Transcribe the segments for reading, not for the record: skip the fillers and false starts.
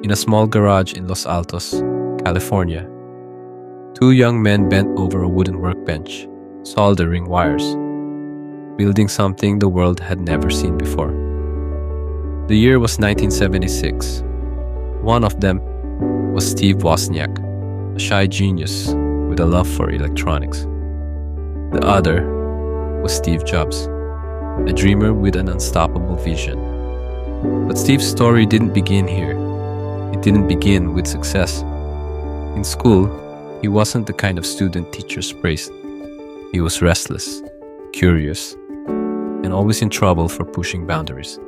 In a small garage in Los Altos, California, two young men bent over a wooden workbench, soldering wires, building something the world had never seen before. The year was 1976. One of them was Steve Wozniak, a shy genius with a love for electronics. The other was Steve Jobs, a dreamer with an unstoppable vision. But Steve's story didn't begin here. It didn't begin with success. In school, he wasn't the kind of student teachers praised. He was restless, curious, and always in trouble for pushing boundaries.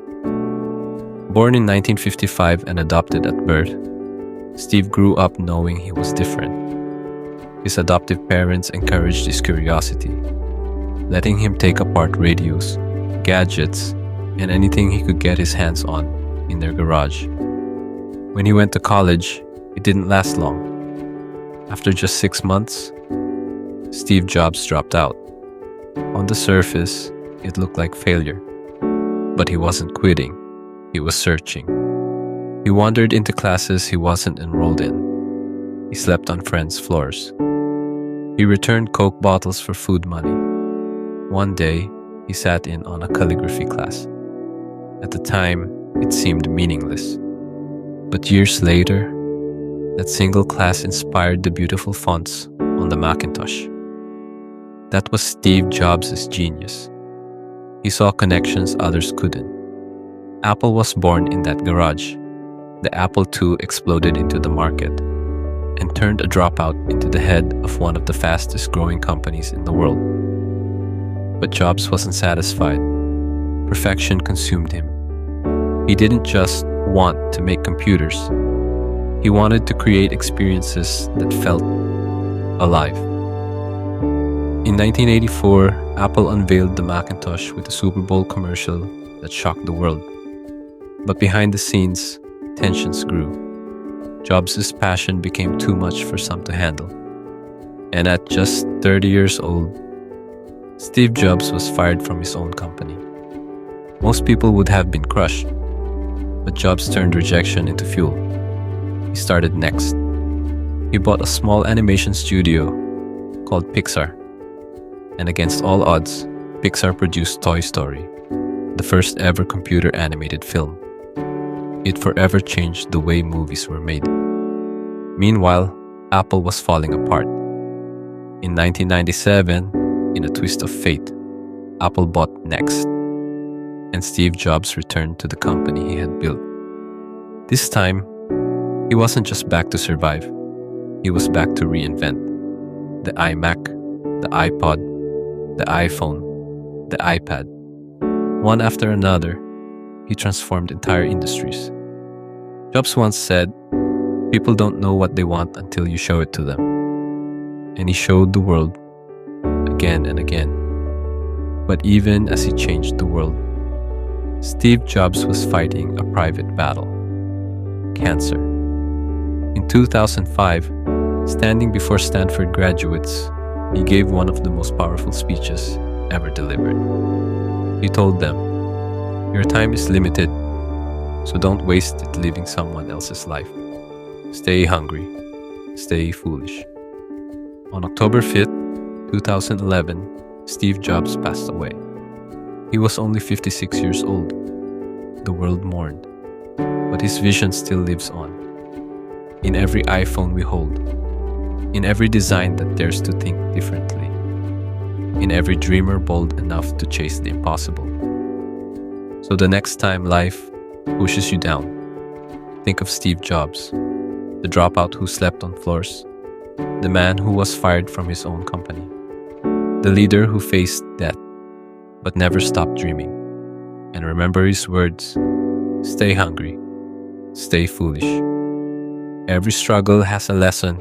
Born in 1955 and adopted at birth, Steve grew up knowing he was different. His adoptive parents encouraged his curiosity, letting him take apart radios, gadgets, and anything he could get his hands on in their garage. When he went to college, it didn't last long. After just 6 months, Steve Jobs dropped out. On the surface, it looked like failure. But he wasn't quitting, he was searching. He wandered into classes he wasn't enrolled in. He slept on friends' floors. He returned Coke bottles for food money. One day, he sat in on a calligraphy class. At the time, it seemed meaningless. But years later, that single class inspired the beautiful fonts on the Macintosh. That was Steve Jobs' genius. He saw connections others couldn't. Apple was born in that garage. The Apple II exploded into the market and turned a dropout into the head of one of the fastest growing companies in the world. But Jobs wasn't satisfied. Perfection consumed him. He didn't just want to make computers. He wanted to create experiences that felt alive. In 1984, Apple unveiled the Macintosh with a Super Bowl commercial that shocked the world. But behind the scenes, tensions grew. Jobs' passion became too much for some to handle. And at just 30 years old, Steve Jobs was fired from his own company. Most people would have been crushed, but Jobs turned rejection into fuel. He started next. He bought a small animation studio called Pixar. And against all odds, Pixar produced Toy Story, the first ever computer animated film. It forever changed the way movies were made. Meanwhile, Apple was falling apart. In 1997, in a twist of fate, Apple bought Next, and Steve Jobs returned to the company he had built. This time, he wasn't just back to survive, he was back to reinvent. The iMac, the iPod, the iPhone, the iPad. One after another, he transformed entire industries. Jobs once said, "People don't know what they want until you show it to them." And he showed the world again and again. But even as he changed the world, Steve Jobs was fighting a private battle: cancer. In 2005, standing before Stanford graduates, he gave one of the most powerful speeches ever delivered. He told them, "Your time is limited, so don't waste it living someone else's life. Stay hungry, stay foolish." On October 5th, 2011, Steve Jobs passed away. He was only 56 years old. The world mourned, but his vision still lives on. In every iPhone we hold, in every design that dares to think differently, in every dreamer bold enough to chase the impossible. So the next time life pushes you down, think of Steve Jobs, the dropout who slept on floors, the man who was fired from his own company, the leader who faced death but never stopped dreaming. And remember his words: stay hungry, stay foolish. Every struggle has a lesson,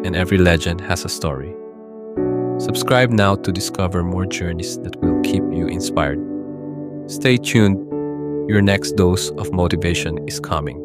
and every legend has a story. Subscribe now to discover more journeys that will keep you inspired. Stay tuned, your next dose of motivation is coming.